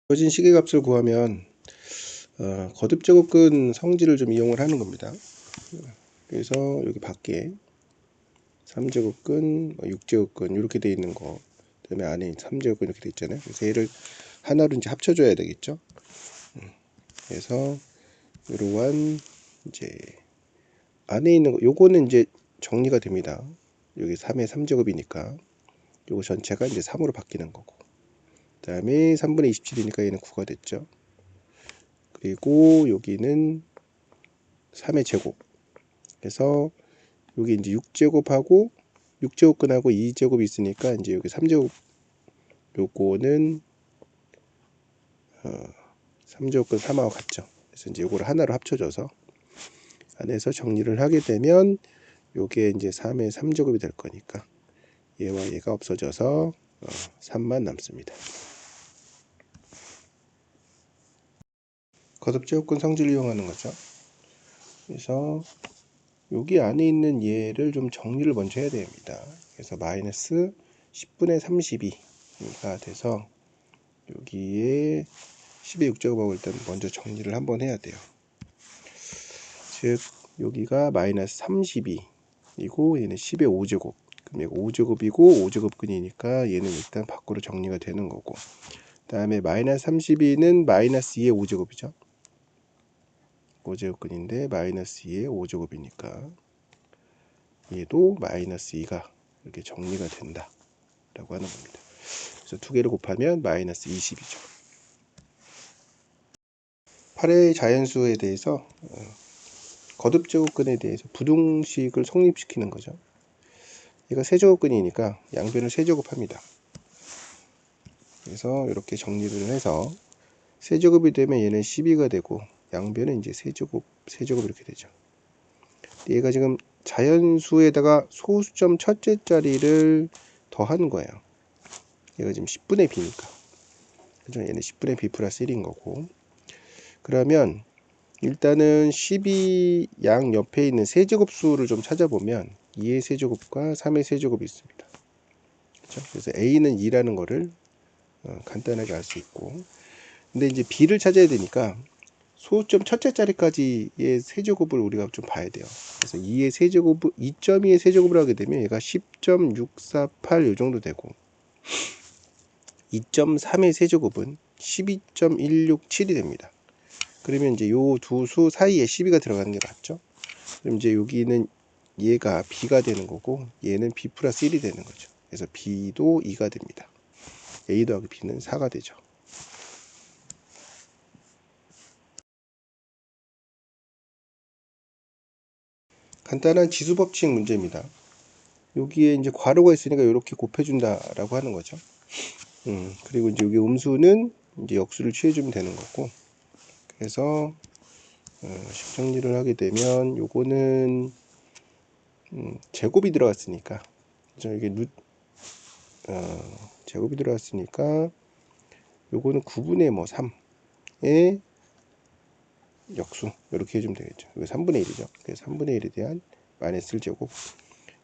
주어진 시계값을 구하면 거듭제곱근 성질을 좀 이용을 하는 겁니다. 그래서 여기 밖에 3제곱근, 6제곱근 이렇게 돼 있는 거, 그다음에 안에 3제곱근 이렇게 돼 있잖아요. 그래서 얘를 하나로 이제 합쳐줘야 되겠죠. 그래서 이러한 이제 안에 있는 거, 요거는 이제 정리가 됩니다. 여기 3의 3제곱이니까 요거 전체가 이제 3으로 바뀌는 거고, 그 다음에 3분의 27이니까 얘는 9가 됐죠. 그리고 여기는 3의 제곱. 그래서 여기 이제 6제곱하고 6제곱근하고 2제곱이 있으니까 이제 여기 3제곱, 요거는 3제곱근 3하고 같죠. 그래서 이제 요거를 하나로 합쳐줘서 안에서 정리를 하게 되면 요게 이제 3의 3제곱이 될 거니까 얘와 얘가 없어져서 3만 남습니다. 거듭제곱근 성질을 이용하는 거죠. 그래서 여기 안에 있는 얘를 좀 정리를 먼저 해야 됩니다. 그래서 마이너스 10분의 32가 돼서 여기에 10의 6제곱하고 일단 먼저 정리를 한번 해야 돼요. 즉 여기가 마이너스 32이고 얘는 10의 5제곱, 그럼 얘가 5제곱이고 5제곱근이니까 얘는 일단 밖으로 정리가 되는 거고, 그 다음에 마이너스 32는 마이너스 2의 5제곱이죠. 5제곱근인데 마이너스 2의 5제곱이니까 얘도 마이너스 2가 이렇게 정리가 된다 라고 하는 겁니다. 그래서 두 개를 곱하면 마이너스 20이죠. 8의 자연수에 대해서 거듭제곱근에 대해서 부등식을 성립시키는 거죠. 얘가 세제곱근이니까 양변을 세제곱합니다. 그래서 이렇게 정리를 해서 세제곱이 되면 얘는 12가 되고 양변은 이제 세제곱 이렇게 되죠. 얘가 지금 자연수에다가 소수점 첫째 자리를 더하는 거예요. 얘가 지금 10분의 b니까. 그죠? 얘는 10분의 b 플러스 1인 거고. 그러면 일단은 12 양 옆에 있는 세제곱수를 좀 찾아보면 2의 세제곱과 3의 세제곱이 있습니다. 그렇죠? 그래서 a는 2라는 거를 간단하게 알 수 있고, 근데 이제 b를 찾아야 되니까 소수점 첫째 자리까지의 세제곱을 우리가 좀 봐야 돼요. 그래서 2의 세제곱, 2.2의 세제곱을 하게 되면 얘가 10.648 요 정도 되고, 2.3의 세제곱은 12.167이 됩니다. 그러면 이제 요 두 수 사이에 12가 들어가는 게 맞죠? 그럼 이제 여기는 얘가 b가 되는 거고 얘는 b 플러스 1이 되는 거죠. 그래서 b도 2가 됩니다. a 더하기 b는 4가 되죠. 간단한 지수법칙 문제입니다. 여기에 이제 괄호가 있으니까 이렇게 곱해준다라고 하는 거죠. 그리고 이제 여기 음수는 이제 역수를 취해주면 되는 거고, 그래서 식정리를 하게 되면 요거는 제곱이 들어갔으니까, 그죠? 이게 제곱이 들어갔으니까 요거는 9분의 뭐 3의 역수 이렇게 해주면 되겠죠. 이거 3분의 1이죠. 그래서 3분의 1에 대한 마이너스 1제곱,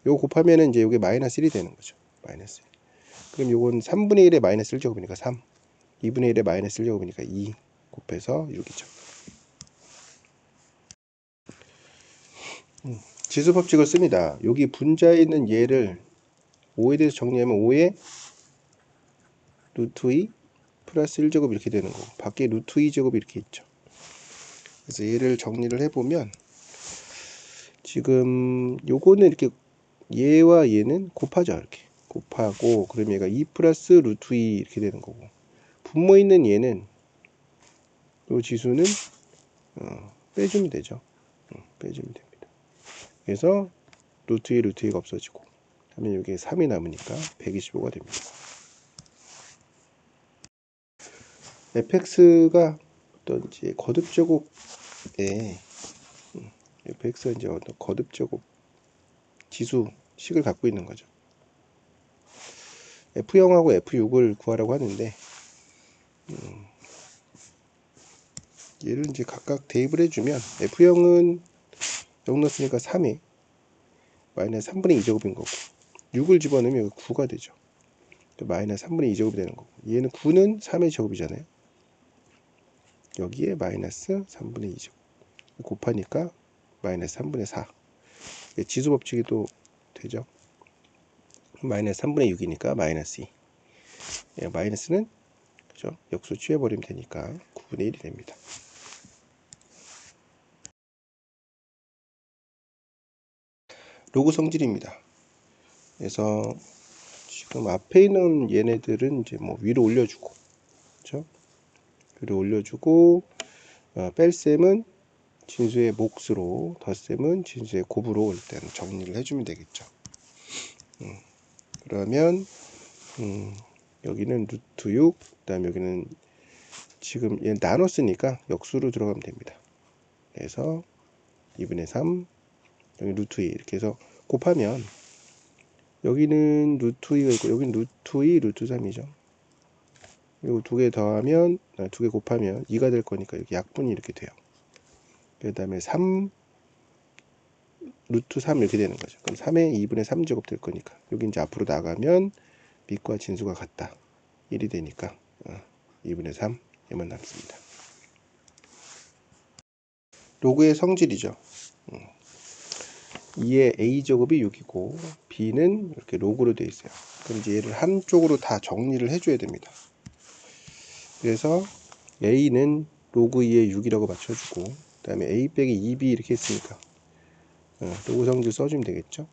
요거 곱하면은 이제 요게 마이너스 1이 되는 거죠. 마이너스 1. 그럼 요건 3분의 1에 마이너스 1제곱이니까 3, 2분의 1에 마이너스 1제곱이니까 2 곱해서 6이죠. 지수 법칙을 씁니다. 여기 분자에 있는 얘를 5에 대해서 정리하면 5의 루트 2 플러스 1제곱 이렇게 되는 거고, 밖에 루트 2제곱이 이렇게 있죠. 그래서 얘를 정리를 해보면 지금 요거는 이렇게 얘와 얘는 곱하죠. 이렇게 곱하고, 그럼 얘가 2 플러스 루트 2 이렇게 되는 거고, 분모 있는 얘는 요 지수는 빼주면 되죠. 빼주면 됩니다. 그래서 루트 2 루트 2가 없어지고, 하면 여기에 3이 남으니까 125가 됩니다. fx가 어떤 이제 거듭제곱에 fx가 이제 어떤 거듭제곱 지수식을 갖고 있는 거죠. f0하고 f6을 구하라고 하는데 얘를 이제 각각 대입을 해주면 f0은 0 넣었으니까 3에 마이너스 3분의 2제곱인 거고, 6을 집어넣으면 9가 되죠. 마이너스 3분의 2제곱이 되는 거고, 얘는 9는 3의 제곱이잖아요. 여기에 마이너스 3분의 2제곱 곱하니까 마이너스 3분의 4. 지수 법칙이 또 되죠. 마이너스 3분의 6이니까 마이너스 2. 마이너스는 그죠? 역수 취해버리면 되니까 9분의 1이 됩니다. 로그 성질입니다. 그래서 지금 앞에 있는 얘네들은 이제 뭐 위로 올려주고, 그렇죠? 위로 올려주고, 뺄셈은 진수의 몫으로, 덧셈은 진수의 곱으로 일단 정리를 해주면 되겠죠. 그러면 여기는 루트 6, 그다음 여기는 지금 얘 나눴으니까 역수로 들어가면 됩니다. 그래서 2분의 3, 여기 루트 2 이렇게 해서 곱하면 여기는 루트 2가 있고 여기는 루트 2, 루트 3이죠. 이거 두 개 더하면 두 개 곱하면 2가 될 거니까 여기 약분이 이렇게 돼요. 그 다음에 3 루트 3 이렇게 되는 거죠. 그럼 3의 2분의 3제곱 될 거니까 여기 이제 앞으로 나가면 밑과 진수가 같다. 1이 되니까 2분의 3 얘만 남습니다. 로그의 성질이죠. 2의 a제곱이 6이고 b는 이렇게 로그로 되어 있어요. 그럼 이제 얘를 한쪽으로 다 정리를 해줘야 됩니다. 그래서 a는 로그 2의 6이라고 맞춰주고 그 다음에 a 빼기 2b 이렇게 했으니까 로그 성질 써주면 되겠죠.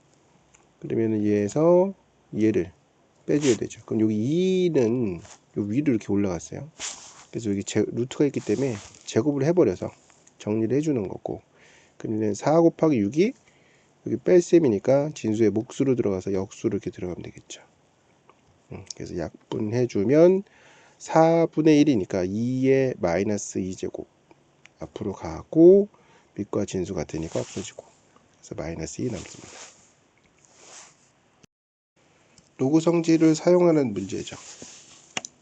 그러면 얘에서 얘를 빼줘야 되죠. 그럼 여기 2는 요 위로 이렇게 올라갔어요. 그래서 여기 루트가 있기 때문에 제곱을 해버려서 정리를 해주는 거고, 그러면 4 곱하기 6이 여기 뺄셈이니까 진수의 몫으로 들어가서 역수로 이렇게 들어가면 되겠죠. 그래서 약분해주면 4분의 1이니까 2의 마이너스 2제곱 앞으로 가고 밑과 진수 같으니까 없어지고, 그래서 마이너스 2 남습니다. 로그 성질을 사용하는 문제죠.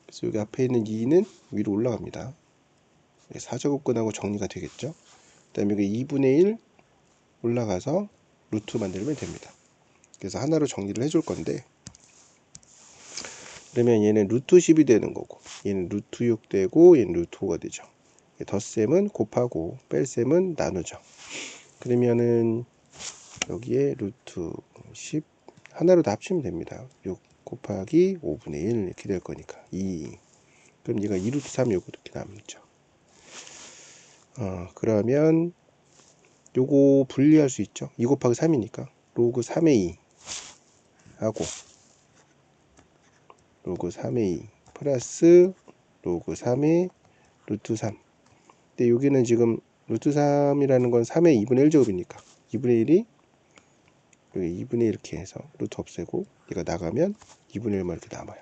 그래서 여기 앞에 있는 2는 위로 올라갑니다. 4제곱근하고 정리가 되겠죠. 그 다음에 여기 2분의 1 올라가서 루트 만들면 됩니다. 그래서 하나로 정리를 해줄 건데, 그러면 얘는 루트 10이 되는 거고 얘는 루트 6 되고 얘는 루트 5가 되죠. 덧셈은 곱하고 뺄셈은 나누죠. 그러면은 여기에 루트 10 하나로 다 합치면 됩니다. 6 곱하기 5분의 1 이렇게 될 거니까 2. 그럼 얘가 2루트 3 요거 이렇게 남죠. 그러면 요거 분리할 수 있죠. 2 곱하기 3이니까 로그 3의 2 하고 로그 3의 2 플러스 로그 3의 루트 3. 근데 여기는 지금 루트 3이라는 건 3의 2분의 1제곱이니까 2분의 1이 여기 2분의 1 이렇게 해서 루트 없애고 얘가 나가면 2분의 1만 이렇게 남아요.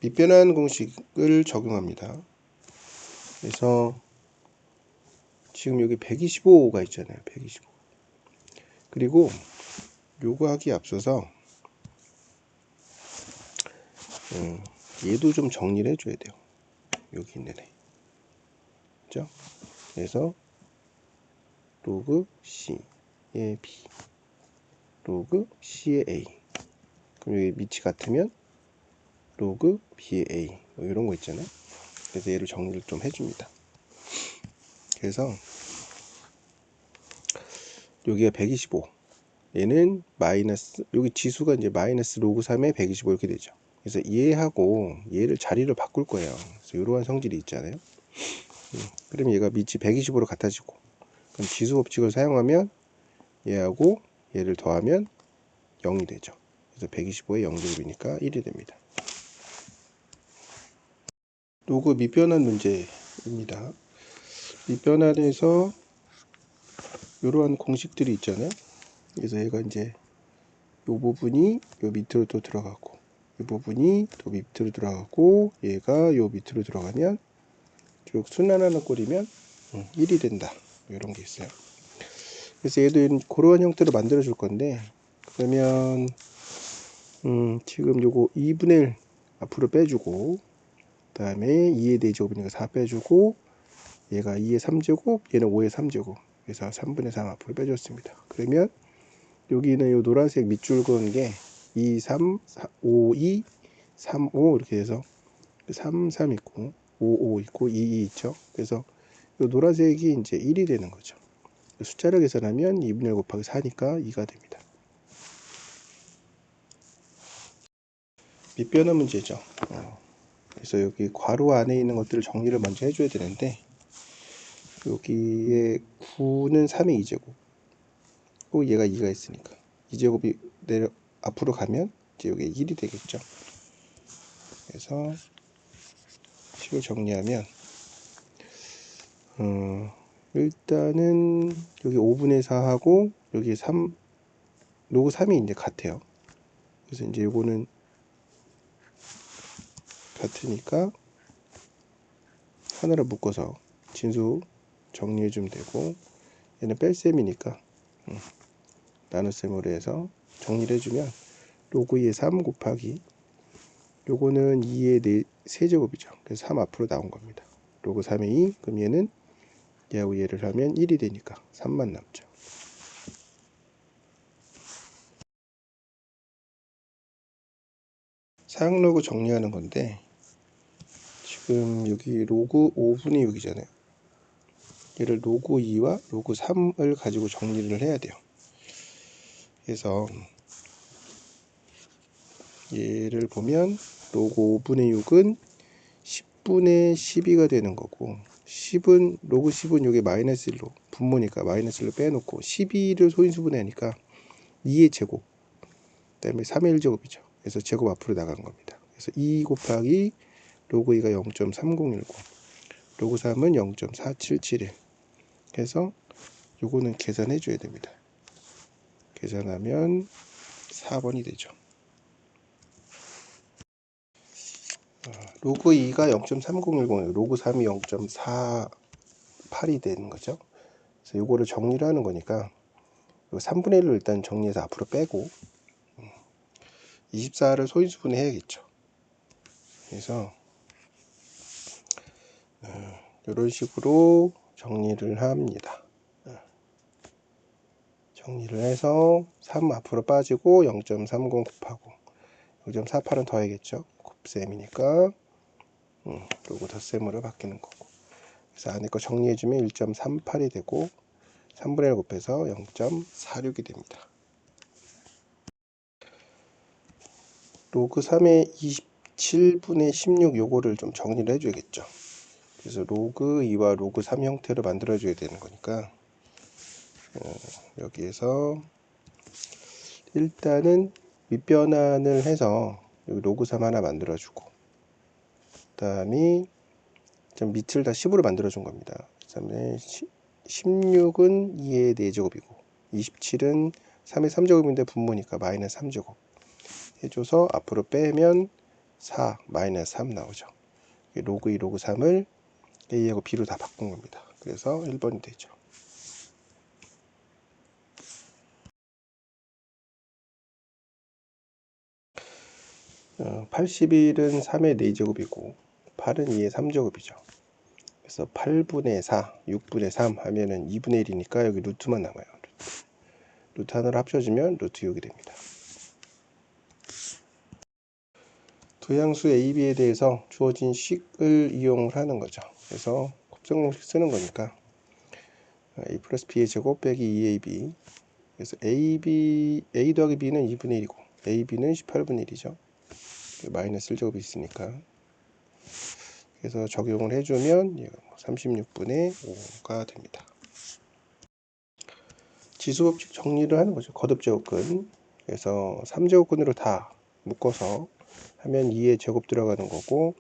밑변환 공식을 적용합니다. 그래서 지금 여기 125가 있잖아요. 125. 그리고 요거 하기 앞서서 얘도 좀 정리를 해줘야 돼요. 여기 있는 애. 그죠? 그래서 로그 C의 B, 로그 C의 A. 그럼 여기 밑이 같으면 로그 B의 A. 뭐 이런 거 있잖아요. 그래서 얘를 정리를 좀 해줍니다. 그래서 여기가 125. 얘는 마이너스, 여기 지수가 이제 마이너스 로그 3에 125 이렇게 되죠. 그래서 얘하고 얘를 자리를 바꿀 거예요. 그래서 이러한 성질이 있잖아요. 그러면 얘가 밑이 125로 같아지고, 그럼 지수 법칙을 사용하면 얘하고 얘를 더하면 0이 되죠. 그래서 125에 0제곱이니까 1이 됩니다. 로그 밑변환 문제입니다. 밑변환에서 이러한 공식들이 있잖아요. 그래서 얘가 이제 이 부분이 요 밑으로 또 들어가고, 이 부분이 또 밑으로 들어가고, 얘가 요 밑으로 들어가면 쭉 순환하는 꼴이면 1이 된다. 이런 게 있어요. 그래서 얘도 그러한 형태로 만들어 줄 건데, 그러면 지금 요거 2분의 1 앞으로 빼주고, 그 다음에 2의 4제곱이니까 4 빼주고, 얘가 2의 3제곱, 얘는 5의 3제곱. 그래서 3분의 3 앞으로 빼줬습니다. 그러면 여기는 요 노란색 밑줄 그은 게 2, 3, 5, 2, 3, 5 이렇게 해서 3, 3 있고 5, 5 있고 2, 2 있죠. 그래서 이 노란색이 이제 1이 되는 거죠. 숫자를 계산하면 2분의 1 곱하기 4니까 2가 됩니다. 밑변화 문제죠. 그래서 여기 괄호 안에 있는 것들을 정리를 먼저 해줘야 되는데, 여기에 9는 3의 2제곱, 또 얘가 2가 있으니까 2제곱이 내려 앞으로 가면 이제 여기 1이 되겠죠. 그래서 식을 정리하면 일단은 여기 5분의 4하고 여기 3 로그 3이 이제 같아요. 그래서 이제 요거는 같으니까 하나를 묶어서 진수 정리해 주면 되고, 얘는 뺄셈이니까 나눗셈으로 해서 정리를 해주면 로그 2의 3 곱하기 요거는 2의 4제곱이죠. 그래서 3 앞으로 나온 겁니다. 로그 3의 2, 그럼 얘는 얘하고 얘를 하면 1이 되니까 3만 남죠. 사용 로그 정리하는 건데, 지금 여기 로그 5분의 6이잖아요. 얘를 로그 2와 로그 3을 가지고 정리를 해야 돼요. 그래서 얘를 보면 로그 5분의 6은 10분의 12가 되는 거고, 10은 로그 10은 여기 마이너스 1로 분모니까 마이너스 1로 빼놓고 12를 소인수분해하니까 2의 제곱, 그 다음에 3의 1제곱이죠. 그래서 제곱 앞으로 나간 겁니다. 그래서 2 곱하기 로그 2가 0.3019, 로그 3은 0.4771 해서 요거는 계산해 줘야 됩니다. 계산하면 4번이 되죠. 로그 2가 0.3010이고 로그 3이 0.48이 되는 거죠. 그래서 요거를 정리를 하는 거니까 3분의 1로 일단 정리해서 앞으로 빼고 24를 소인수분해 해야겠죠. 그래서 이런 식으로 정리를 합니다. 정리를 해서 3 앞으로 빠지고 0.30 곱하고 0.48은 더해야겠죠. 곱셈이니까 로그 덧셈으로 바뀌는 거고, 그래서 안에 거 정리해주면 1.38이 되고 3분의 1 곱해서 0.46이 됩니다. 로그 3의 27분의 16 요거를 좀 정리를 해줘야겠죠. 그래서 로그 2와 로그 3 형태로 만들어줘야 되는 거니까 여기에서 일단은 밑변환을 해서 여기 로그 3 하나 만들어주고, 그 다음에 좀 밑을 다 10으로 만들어준 겁니다. 그 다음에 16은 2의 4제곱이고 27은 3의 3제곱인데 분모니까 마이너스 3제곱 해줘서 앞으로 빼면 4 마이너스 3 나오죠. 로그 2, 로그 3을 A하고 B로 다 바꾼 겁니다. 그래서 1번이 되죠. 81은 3의 4제곱이고 8은 2의 3제곱이죠. 그래서 8분의 4, 6분의 3 하면은 2분의 1이니까 여기 루트만 남아요. 루트 하나로 합쳐지면 루트 6이 됩니다. 두 양수 A, B에 대해서 주어진 식을 이용을 하는 거죠. 그래서 곱셈공식 쓰는 거니까 A 플러스 B의 제곱 빼기 2AB, 그래서 A 더하기 B는 2분의 1이고 AB는 18분의 1이죠. 마이너스 1제곱이 있으니까. 그래서 적용을 해주면 36분의 5가 됩니다. 지수법칙 정리를 하는 거죠. 거듭제곱근. 그래서 3제곱근으로 다 묶어서 하면 2의 제곱 들어가는 거고,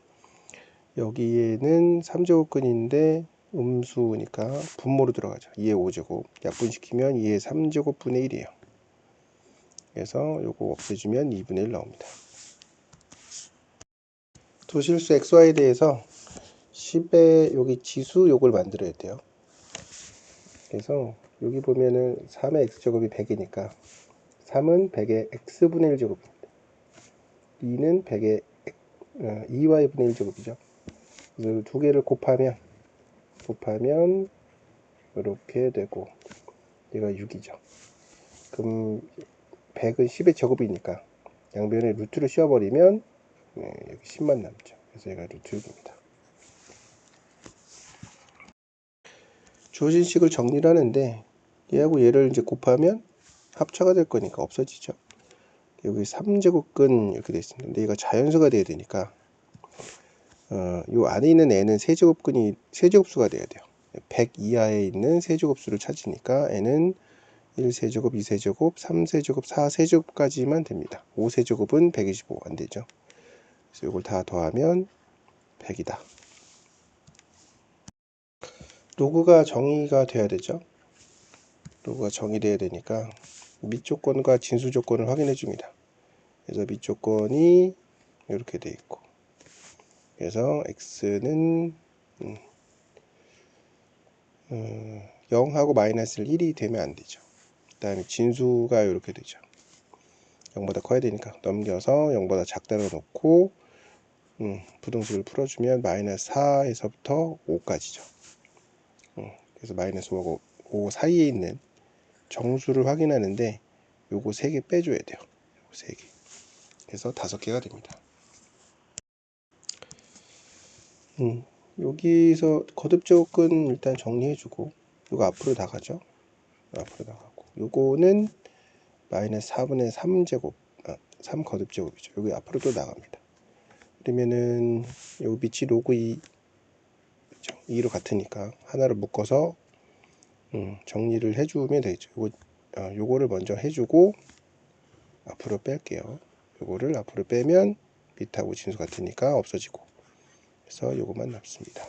여기에는 3제곱근인데 음수니까 분모로 들어가죠. 2의 5제곱. 약분시키면 2의 3제곱분의 1이에요. 그래서 요거 없애주면 2분의 1 나옵니다. 도실수 xy에 대해서 10의 여기 지수 요걸 만들어야 돼요. 그래서 여기 보면은 3의 x제곱이 100이니까 3은 100의 x분의 1제곱입니다. 2는 100의 2y분의 1제곱이죠. 그래서 두 개를 곱하면 이렇게 되고 얘가 6이죠. 그럼 100은 10의 제곱이니까 양변에 루트를 씌워버리면 여기 10만 남죠. 그래서 얘가 루트 6입니다. 주어진 식을 정리를 하는데 얘하고 얘를 이제 곱하면 합차가 될 거니까 없어지죠. 여기 3제곱근 이렇게 되어 있습니다. 근데 얘가 자연수가 돼야 되니까 요 안에 있는 애는 세제곱수가 돼야 돼요. 100 이하에 있는 세제곱수를 찾으니까 애는 1세제곱, 2세제곱, 3세제곱, 4세제곱까지만 됩니다. 5세제곱은 125 안되죠. 그래서 이걸 다 더하면 100이다. 로그가 정의가 돼야 되죠. 로그가 정의돼야 되니까 밑조건과 진수조건을 확인해 줍니다. 그래서 밑조건이 이렇게 돼 있고, 그래서 x는 0하고 마이너스 1이 되면 안 되죠. 그 다음에 진수가 이렇게 되죠. 0보다 커야 되니까 넘겨서 0보다 작다로 놓고 부등식을 풀어주면 마이너스 4에서부터 5까지죠. 그래서 마이너스 5하고 5 사이에 있는 정수를 확인하는데 요거 3개 빼줘야 돼요. 요거 3개. 그래서 5개가 됩니다. 여기서 거듭조건 일단 정리해주고, 요거 앞으로 나가죠. 앞으로 나가고, 요거는 마이너스 4분의 3제곱, 3 거듭제곱이죠. 여기 앞으로 또 나갑니다. 그러면은 요 밑이 로그 2, 2로 같으니까 하나를 묶어서 정리를 해주면 되겠죠. 요거를 먼저 해주고 앞으로 뺄게요. 요거를 앞으로 빼면 밑하고 진수 같으니까 없어지고, 그래서 요거만 남습니다.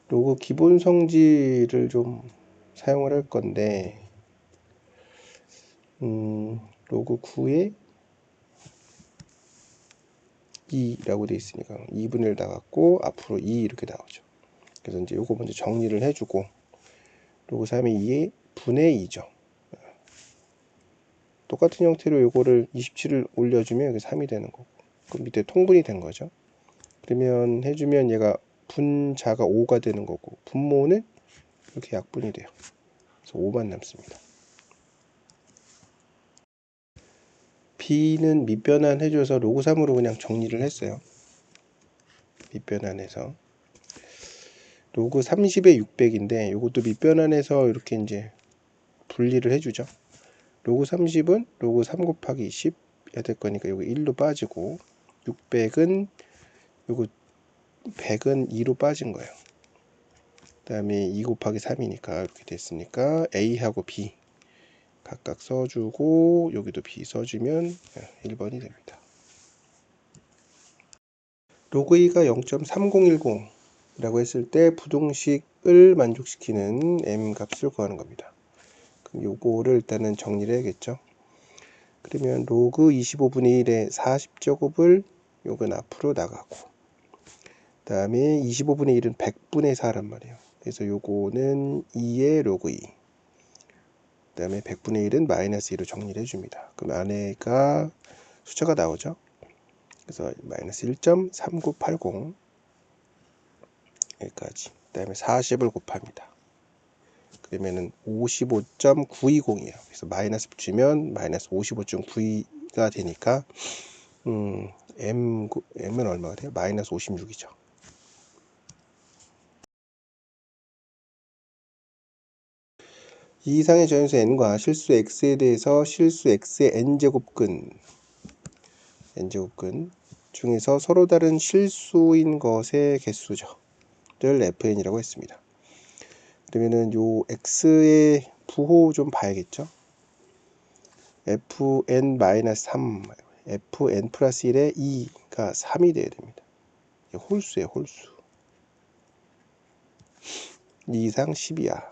로그 기본 성질을 좀 사용을 할 건데, 로그 9에 2라고 되어 있으니까 2분의 1 나갔고 앞으로 2 이렇게 나오죠. 그래서 이제 요거 먼저 정리를 해주고, 로그 3의 2의 분의 2죠. 똑같은 형태로 요거를 27을 올려주면 여기 3이 되는 거고, 그럼 밑에 통분이 된 거죠. 그러면 해주면 얘가 분자가 5가 되는 거고, 분모는 이렇게 약분이 돼요. 그래서 5만 남습니다. b는 밑변환 해줘서 로그 3으로 그냥 정리를 했어요. 밑변환해서 로그 30에 600인데 요것도 밑변환해서 이렇게 이제 분리를 해주죠. 로그 30은 로그 3 곱하기 10 해야 될 거니까 요거 1로 빠지고, 600은 요거 100은 2로 빠진 거예요. 그 다음에 2 곱하기 3이니까 이렇게 됐으니까 A하고 B 각각 써주고, 여기도 B 써주면 1번이 됩니다. 로그 2가 0.3010 라고 했을 때 부등식을 만족시키는 m 값을 구하는 겁니다. 그럼 요거를 일단은 정리를 해야겠죠. 그러면 로그 25분의 1의 40제곱을 요건 앞으로 나가고, 그 다음에 25분의 1은 100분의 4란 말이에요. 그래서 요거는 2의 로그 2, 그 다음에 100분의 1은 마이너스 2로 정리를 해줍니다. 그럼 안에가 숫자가 나오죠. 그래서 마이너스 1.3980 여기까지. 그 다음에 40을 곱합니다. 그러면은 55.920이에요. 그래서 마이너스 붙이면 마이너스 55.92가 되니까 m은 얼마가 돼요? 마이너스 56이죠. 이 이상의 자연수 n과 실수 x에 대해서 실수 x의 n제곱근 중에서 서로 다른 실수인 것의 개수죠. 를 fn이라고 했습니다. 그러면은 요 x의 부호 좀 봐야겠죠. fn-3, fn 플러스 1의 2가 3이 돼야 됩니다. 홀수예요, 홀수. 2 이상 10이야.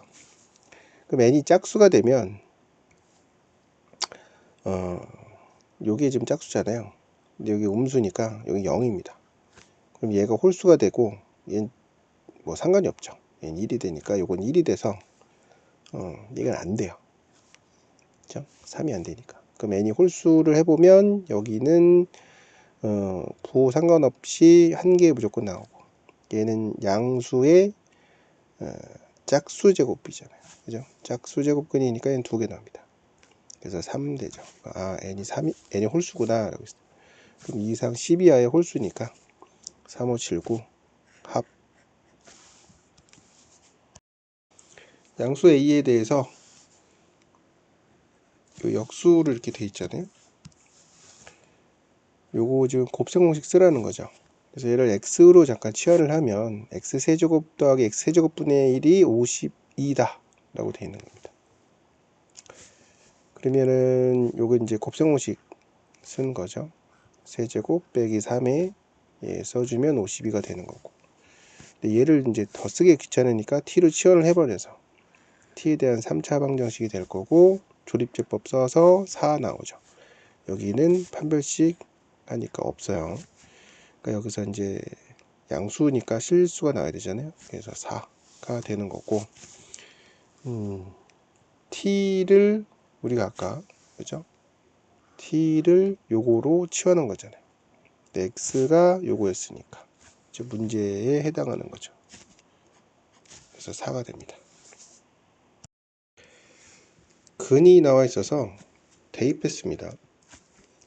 그럼 n이 짝수가 되면 요게 지금 짝수잖아요. 근데 여기 음수니까 여기 0입니다. 그럼 얘가 홀수가 되고 얘는 뭐 상관이 없죠. 얘는 1이 되니까 요건 1이 돼서 얘는 안 돼요. 그렇죠? 3이 안 되니까. 그럼 n이 홀수를 해보면 여기는 부호 상관없이 한 개에 무조건 나오고, 얘는 양수의 짝수 제곱이잖아요. 그죠? 짝수 제곱근이니까 얘는 2개 나옵니다. 그래서 3 되죠. 아, n이 3이 n이 홀수구나 라고 했어요. 그럼 2 이상 10 이하의 홀수니까 3, 5, 7, 9 합. 양수 a에 대해서 요 역수를 이렇게 돼 있잖아요. 요거 지금 곱셈 공식 쓰라는 거죠. 그래서 얘를 x로 잠깐 치환을 하면 x세제곱 더하기 x세제곱분의 1이 52다 라고 되어 있는 겁니다. 그러면은 요거 이제 곱셈 공식 쓴 거죠. 세제곱 빼기 3에 예, 써주면 52가 되는 거고. 근데 얘를 이제 더 쓰기 귀찮으니까 t로 치환을 해버려서 t에 대한 3차 방정식이 될 거고, 조립제법 써서 4 나오죠. 여기는 판별식 하니까 없어요. 그러니까 여기서 이제 양수니까 실수가 나와야 되잖아요. 그래서 4가 되는 거고, t를 우리가 아까 그죠? t를 요거로 치환한 거잖아요. x가 요거였으니까 이제 문제에 해당하는 거죠. 그래서 4가 됩니다. 근이 나와 있어서 대입했습니다.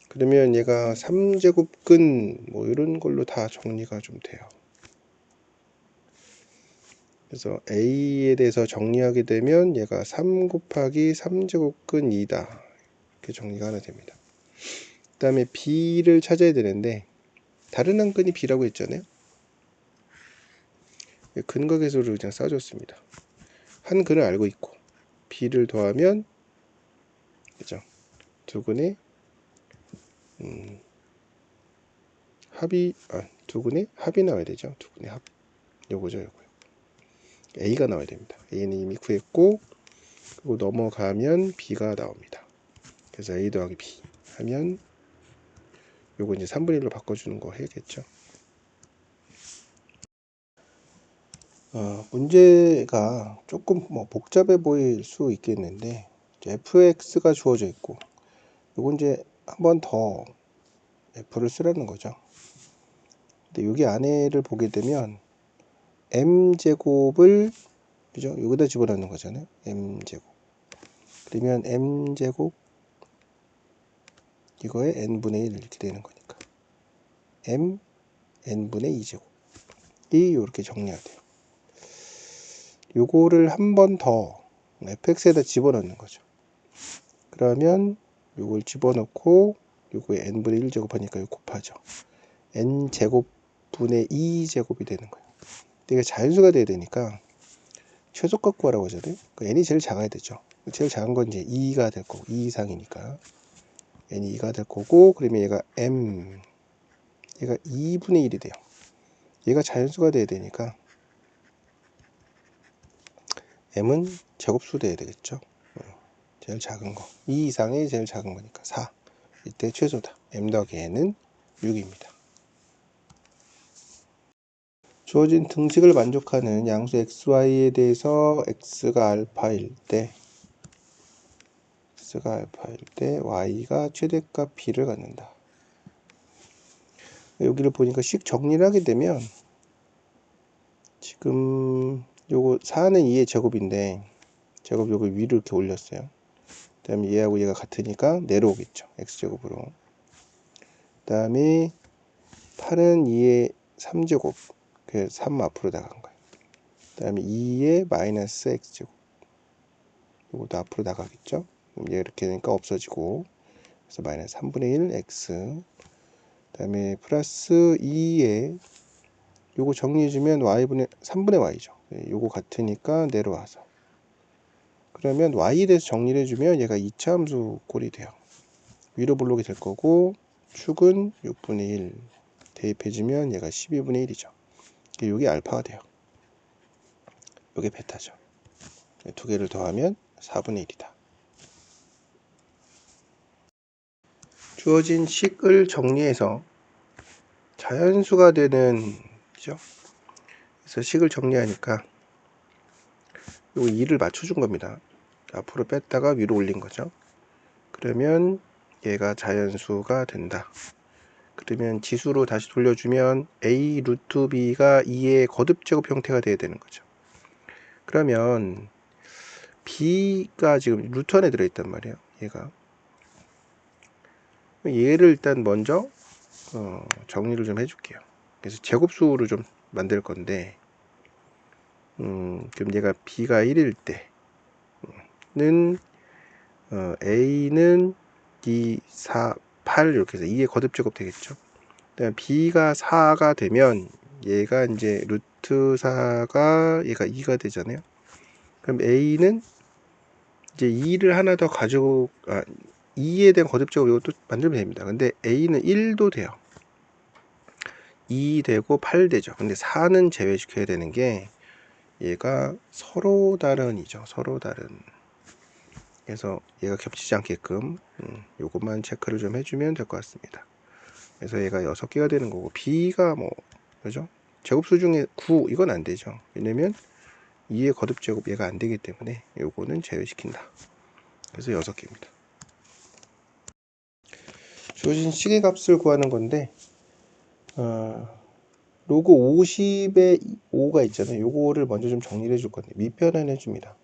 그러면 얘가 3제곱근 뭐 이런 걸로 다 정리가 좀 돼요. 그래서 a에 대해서 정리하게 되면 얘가 3 곱하기 3제곱근 2다 이렇게 정리가 하나 됩니다. 그 다음에 b를 찾아야 되는데 다른 한 근이 b라고 했잖아요. 근과 계수를 그냥 써줬습니다. 한 근을 알고 있고 b를 더하면 그죠? 두 근의 두 근의 합이 나와야 되죠. 두 근의 합 요거죠. 요거 a가 나와야 됩니다. a는 이미 구했고, 그리고 넘어가면 b가 나옵니다. 그래서 a 더하기 b 하면 요거 이제 3분의 1로 바꿔주는 거 해야겠죠. 문제가 조금 뭐 복잡해 보일 수 있겠는데, fx가 주어져 있고, 요거 이제 한 번 더 f를 쓰라는 거죠. 근데 여기 안에를 보게 되면 m제곱을 그죠? 여기다 집어넣는 거잖아요. m제곱. 그러면 m제곱 이거에 n분의 1 이렇게 되는 거니까 m n분의 2제곱이 이렇게 정리가 돼요. 요거를 한 번 더 fx에다 집어넣는 거죠. 그러면 요걸 집어넣고 요거에 n분의 1제곱 하니까 이거 곱하죠. n제곱분의 2제곱이 되는 거예요. 근데 이게 자연수가 돼야 되니까 최소값 구하라고 하잖아요. n이 제일 작아야 되죠. 제일 작은 건 이제 2가 될 거고, 2 이상이니까 n이 2가 될 거고, 그러면 얘가 얘가 2분의 1이 돼요. 얘가 자연수가 돼야 되니까 m은 제곱수 돼야 되겠죠. 제일 작은 거 2 이상이 제일 작은 거니까 4. 이때 최소다. m 더하기 n은 6입니다. 주어진 등식을 만족하는 양수 xy에 대해서 x가 알파일 때 y가 최대값 b를 갖는다. 여기를 보니까 식 정리를 하게 되면 지금 요거 4는 2의 제곱인데 제곱 요거 위로 이렇게 올렸어요. 그 다음에 얘하고 얘가 같으니까 내려오겠죠. x제곱으로. 그 다음에 8은 2의 3제곱, 그 3 앞으로 나간 거예요. 그 다음에 2의 마이너스 x제곱, 이것도 앞으로 나가겠죠. 그럼 얘 이렇게 되니까 없어지고, 그래서 마이너스 3분의 1 x, 그 다음에 플러스 2의 요거 정리해주면 y분의 3분의 y죠. 요거 같으니까 내려와서, 그러면 y에 대해서 정리를 해주면 얘가 2차 함수 꼴이 돼요. 위로 볼록이 될 거고, 축은 6분의 1 대입해주면 얘가 12분의 1이죠. 이게 알파가 돼요. 이게 베타죠. 두 개를 더하면 4분의 1이다. 주어진 식을 정리해서 자연수가 되는 그죠? 그래서 식을 정리하니까 요 2를 맞춰준 겁니다. 앞으로 뺐다가 위로 올린 거죠. 그러면 얘가 자연수가 된다. 그러면 지수로 다시 돌려주면 a 루트 b가 2의 거듭제곱 형태가 돼야 되는 거죠. 그러면 b가 지금 루트 안에 들어있단 말이에요. 얘가 얘를 일단 먼저 정리를 좀 해줄게요. 그래서 제곱수로 좀 만들 건데, 그럼 얘가 b가 1일 때는 a는 2, 4, 8 이렇게 해서 2의 거듭제곱 되겠죠. 그다음 b가 4가 되면 얘가 이제 루트 4가 얘가 2가 되잖아요. 그럼 a는 이제 2를 하나 더 가지고 2에 대한 거듭제곱 이것도 만들면 됩니다. 근데 a는 1도 돼요. 2 되고 8 되죠. 근데 4는 제외시켜야 되는 게 얘가 서로 다른이죠. 서로 다른. 그래서 얘가 겹치지 않게끔 요것만 체크를 좀 해주면 될 것 같습니다. 그래서 얘가 6개가 되는 거고 b가 뭐 그죠? 제곱수 중에 9 이건 안 되죠. 왜냐면 2의 거듭제곱 얘가 안 되기 때문에 요거는 제외시킨다. 그래서 6개입니다. 주어진 시계값을 구하는 건데 로그 50에 5가 있잖아요. 요거를 먼저 좀 정리를 해줄 건데 밑변환 해줍니다.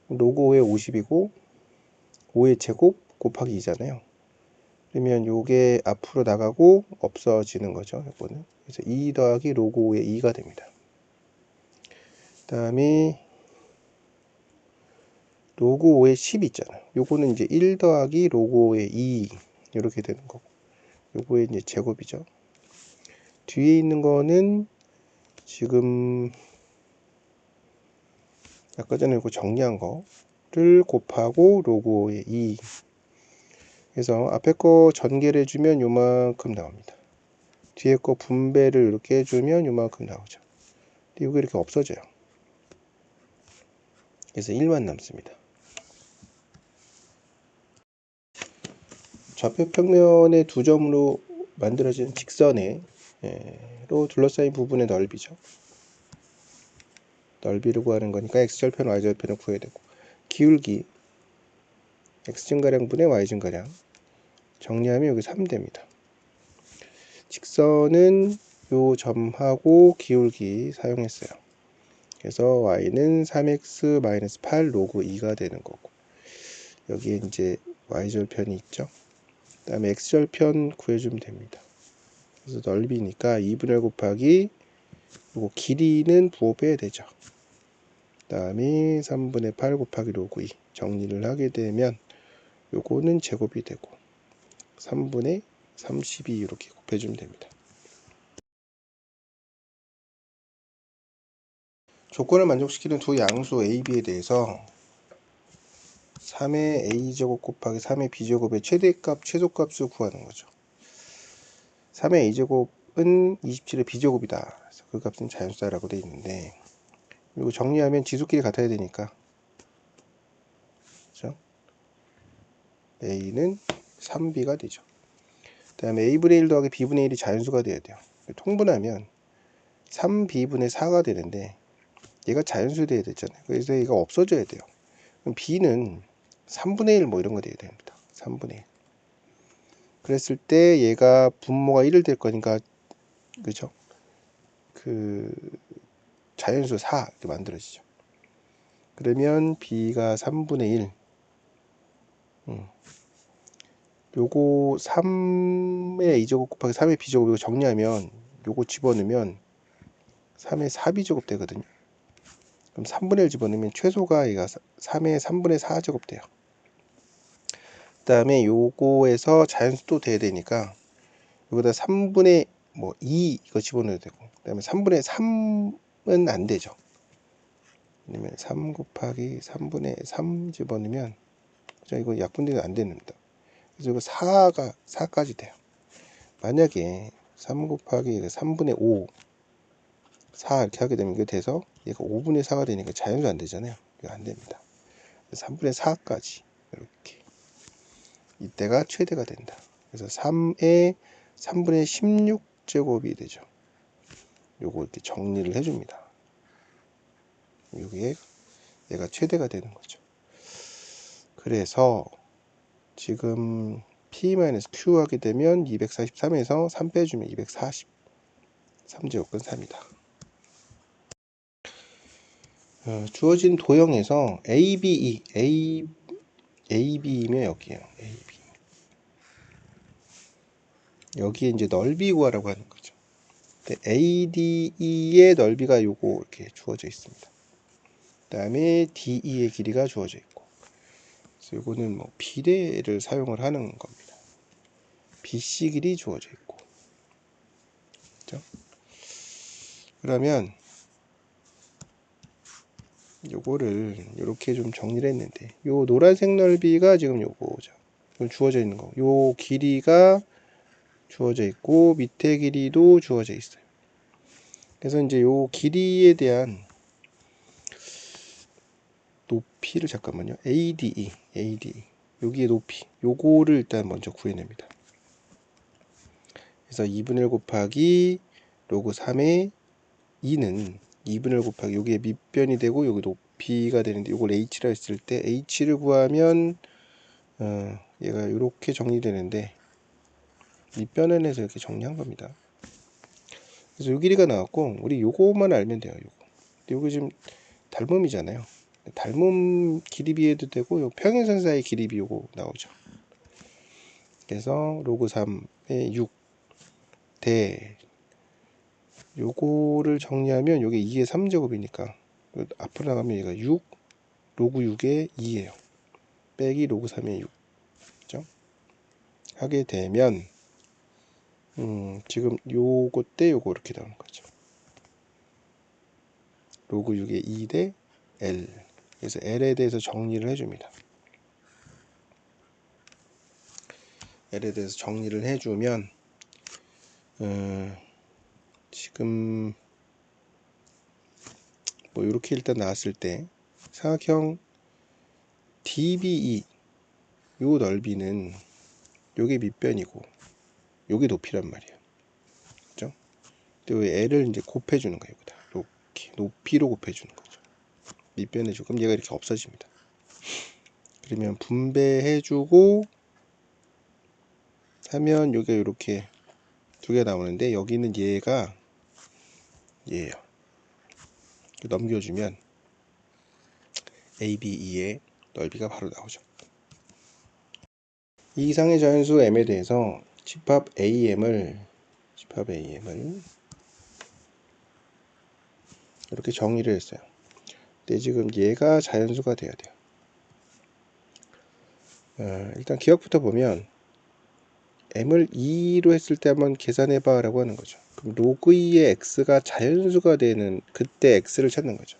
로그 5에 50이고 5의 제곱 곱하기 2잖아요. 그러면 요게 앞으로 나가고 없어지는 거죠. 요거는. 그래서 2 더하기 로그 5의 2가 됩니다. 그 다음에 로그 5의 10 있잖아요. 요거는 이제 1 더하기 로그 5의 2 이렇게 되는 거고 요거의 이제 제곱이죠. 뒤에 있는 거는 지금 아까 전에 이거 정리한 거를 곱하고 로그 5의 2. 그래서 앞에 거 전개를 해주면 요만큼 나옵니다. 뒤에 거 분배를 이렇게 해주면 요만큼 나오죠. 근데 이게 이렇게 없어져요. 그래서 1만 남습니다. 좌표 평면의 두 점으로 만들어진 직선으로 둘러싸인 부분의 넓이죠. 넓이를 구하는 거니까 x절편, y절편을 구해야 되고 기울기 x증가량분의 y증가량 정리하면 여기 3 됩니다. 직선은 요 점하고 기울기 사용했어요. 그래서 y는 3x-8 로그 2가 되는 거고 여기에 이제 y절편이 있죠. 그 다음에 x절편 구해주면 됩니다. 그래서 넓이니까 2분의 1 곱하기 요거 길이는 부호 빼야 되죠. 그 다음에 3분의 8 곱하기 로그 2 정리를 하게 되면 요거는 제곱이 되고 3분의 32 이렇게 곱해주면 됩니다. 조건을 만족시키는 두 양수 a, b에 대해서 3의 a제곱 곱하기 3의 b제곱의 최대값, 최소값을 구하는 거죠. 3의 a제곱은 27의 b제곱이다. 그래서 그 값은 자연수다라고 되어 있는데 이거 정리하면 지수끼리 같아야 되니까 그렇죠? a는 3b가 되죠. 그 다음에 a분의 1 더하기 b분의 1이 자연수가 돼야 돼요. 통분하면 3b분의 4가 되는데 얘가 자연수 돼야 되잖아요. 그래서 얘가 없어져야 돼요. 그럼 b는 3분의 1 뭐 이런 거 돼야 됩니다. 3분의 1. 그랬을 때 얘가 분모가 1을 될 거니까 그죠? 그 자연수 4 이렇게 만들어지죠. 그러면 b가 3분의 1 요거 3의 a제곱 곱하기 3의 b제곱 이거 정리하면 요거 집어넣으면 3의 4b제곱 되거든요. 그럼 3분의 1 집어넣으면 최소가 얘가 3의 3분의 4제곱 돼요. 그 다음에 요거에서 자연수도 돼야 되니까 여기다 3분의 2 이거 집어넣어야 되고 그 다음에 3분의 3은 안 되죠. 왜냐면 3 곱하기 3분의 3 집어넣으면 그죠? 이거 약분되면 안 됩니다. 그래서 이거 4까지 돼요. 만약에 3 곱하기 3분의 5 4 이렇게 하게 되면 이게 돼서 얘가 5분의 4가 되니까 자연수 안 되잖아요. 이거 안 됩니다. 3분의 4까지 이렇게 이때가 최대가 된다. 그래서 3의 3분의 16제곱이 되죠. 요거 이렇게 정리를 해줍니다. 여기에 얘가 최대가 되는 거죠. 그래서 지금 p-q 하게 되면 243에서 3 빼주면 240 3제곱근 3이다. 주어진 도형에서 AB이면 여기에요. AB. 여기에 이제 넓이 구하라고 하는 거죠. ADE의 넓이가 요거 이렇게 주어져 있습니다. 그 다음에 DE의 길이가 주어져 있고, 그래서 요거는 뭐 비례를 사용을 하는 겁니다. BC 길이 주어져 있고, 그렇죠? 그러면 요거를 이렇게 좀 정리를 했는데, 요 노란색 넓이가 지금 요거죠. 주어져 있는 거. 요 길이가 주어져 있고 밑에 길이도 주어져 있어요. 그래서 이제 요 길이에 대한 높이를 잠깐만요. ADE 여기에 높이 요거를 일단 먼저 구해냅니다. 그래서 2분의 1 곱하기 로그 3의 2는 2분의 1 곱하기 여기에 밑변이 되고 여기 높이가 되는데 요걸 h라 했을 때 h를 구하면 얘가 이렇게 정리되는데 밑변을 해서 이렇게 정리한 겁니다. 그래서 요 길이가 나왔고 우리 요거만 알면 돼요. 요거 지금 닮음이잖아요. 닮음 길이 비해도 되고 요 평행선 사이 길이 비 요거 나오죠. 그래서 로그 3의 6 대 요거를 정리하면 요게 2의 3제곱이니까 앞으로 나가면 얘가 6 로그 6의 2예요. 빼기 로그 3의 6 그죠? 하게 되면 지금 요거 때 요거 이렇게 나오는 거죠. 로그 6의 2 대 L. 그래서 L에 대해서 정리를 해줍니다. L에 대해서 정리를 해주면 지금 뭐 이렇게 일단 나왔을 때 사각형 DBE 요 넓이는 요게 밑변이고 요게 높이란 말이에요. 그죠? 또 L을 이제 곱해주는 거예요. 여기다 이렇게 높이로 곱해주는 거죠. 밑변에 조금 얘가 이렇게 없어집니다. 그러면 분배해주고 하면 요게 이렇게 두 개 나오는데 여기는 얘가 얘예요. 넘겨주면 ABE의 넓이가 바로 나오죠. 이 이상의 자연수 M에 대해서 집합 AM을 이렇게 정리를 했어요. 근데 지금 얘가 자연수가 돼야 돼요. 일단 기억부터 보면 M을 2로 했을 때 한번 계산해봐 라고 하는 거죠. 그럼 로그 2의 X가 자연수가 되는 그때 X를 찾는 거죠.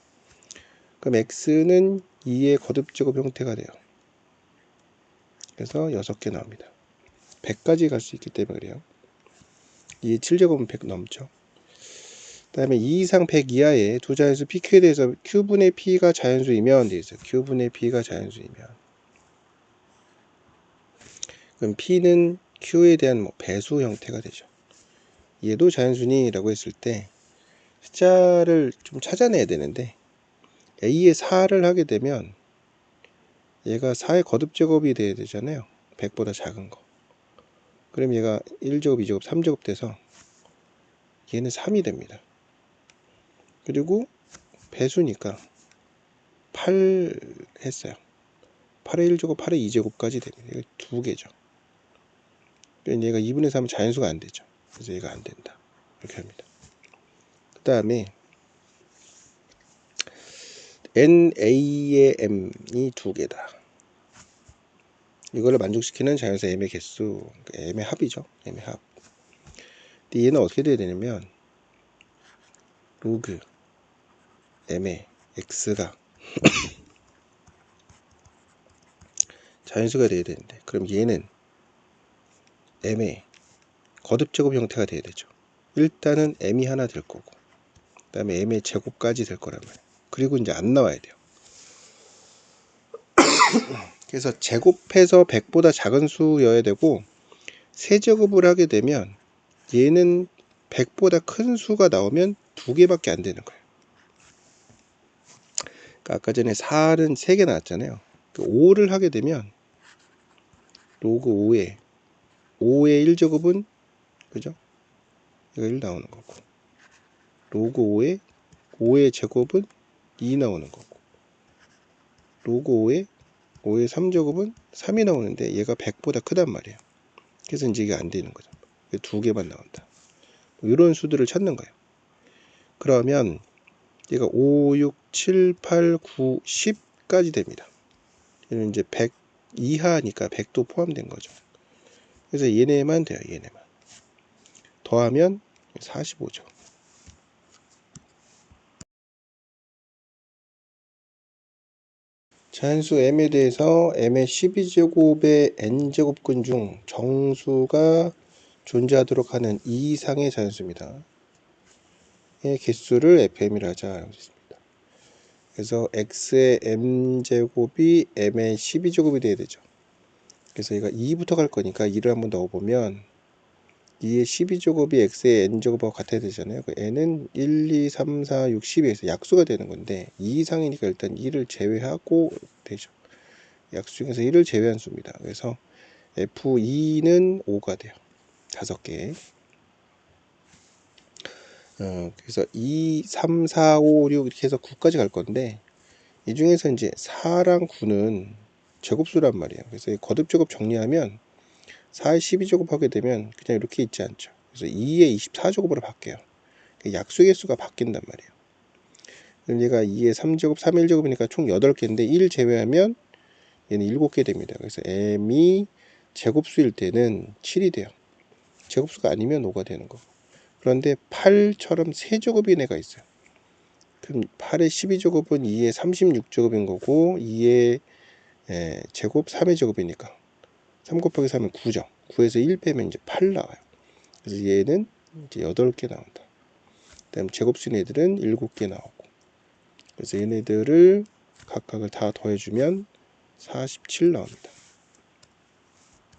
그럼 X는 2의 거듭제곱 형태가 돼요. 그래서 6개 나옵니다. 100까지 갈 수 있기 때문에 그래요. 2의 7제곱은 100 넘죠. 그 다음에 2 이상 100 이하의 두 자연수 PQ에 대해서 Q분의 P가 자연수이면 Q분의 P가 자연수이면 그럼 P는 Q에 대한 뭐 배수 형태가 되죠. 얘도 자연수니? 라고 했을 때 숫자를 좀 찾아내야 되는데 A의 4를 하게 되면 얘가 4의 거듭제곱이 돼야 되잖아요. 100보다 작은 거. 그럼 얘가 1제곱, 2제곱, 3제곱 돼서 얘는 3이 됩니다. 그리고 배수니까 8 했어요. 8의 1제곱, 8의 2제곱까지 됩니다. 이거 두 개죠. 그러니까 얘가 2분의 3은 자연수가 안 되죠. 그래서 얘가 안 된다. 이렇게 합니다. 그 다음에 NA의 M이 두 개다. 이거를 만족시키는 자연수 M의 개수, M의 합이죠. M의 합. 근데 얘는 어떻게 돼야 되냐면 로그 M의 X가 자연수가 돼야 되는데 그럼 얘는 M의 거듭제곱 형태가 돼야 되죠. 일단은 M이 하나 될 거고 그 다음에 M의 제곱까지 될 거란 말이에요. 그리고 이제 안 나와야 돼요. 그래서 제곱해서 100보다 작은 수여야 되고 세제곱을 하게 되면 얘는 100보다 큰 수가 나오면 두 개밖에 안 되는 거예요. 그러니까 아까 전에 4는 3개 나왔잖아요. 5를 하게 되면 로그 5의 1제곱은 그죠? 이거 1 나오는 거고 로그 5의 제곱은 2 나오는 거고 로그 5의 3제곱은 3이 나오는데 얘가 100보다 크단 말이에요. 그래서 이제 이게 안 되는 거죠. 2개만 나온다. 이런 수들을 찾는 거예요. 그러면 얘가 5, 6, 7, 8, 9, 10까지 됩니다. 얘는 이제 100 이하니까 100도 포함된 거죠. 그래서 얘네만 돼요. 얘네만. 더하면 45죠. 자연수 m에 대해서 m의 12제곱의 n제곱근 중 정수가 존재하도록 하는 이상의 자연수입니다. 의 개수를 fm이라 하자. 그래서 x의 m제곱이 m의 12제곱이 돼야 되죠. 그래서 얘가 2부터 갈 거니까 2를 한번 넣어보면 2의 12제곱이 x의 n제곱하고 같아야 되잖아요. 그 n은 1, 2, 3, 4, 6, 10에서 약수가 되는 건데 2 이상이니까 일단 2를 제외하고 되죠. 약수 중에서 1을 제외한 수입니다. 그래서 F2는 5가 돼요. 5개. 그래서 2, 3, 4, 5, 6 이렇게 해서 9까지 갈 건데 이 중에서 이제 4랑 9는 제곱수란 말이에요. 그래서 거듭 제곱 정리하면 4의 12제곱 하게 되면 그냥 이렇게 있지 않죠. 그래서 2의 24제곱으로 바뀌어요. 약수 개수가 바뀐단 말이에요. 그럼 얘가 2의 3제곱, 3의 1제곱이니까 총 8개인데 1 제외하면 얘는 7개 됩니다. 그래서 m이 제곱수일 때는 7이 돼요. 제곱수가 아니면 5가 되는 거고. 그런데 8처럼 세제곱인 애가 있어요. 그럼 8의 12제곱은 2의 36제곱인 거고 2의 제곱 3의 제곱이니까 3 곱하기 3은 9죠. 9에서 1 빼면 이제 8 나와요. 그래서 얘는 이제 8개 나온다. 그다음 제곱수인 애들은 7개 나오고. 그래서 얘네들을 각각을 다 더해주면 47 나옵니다.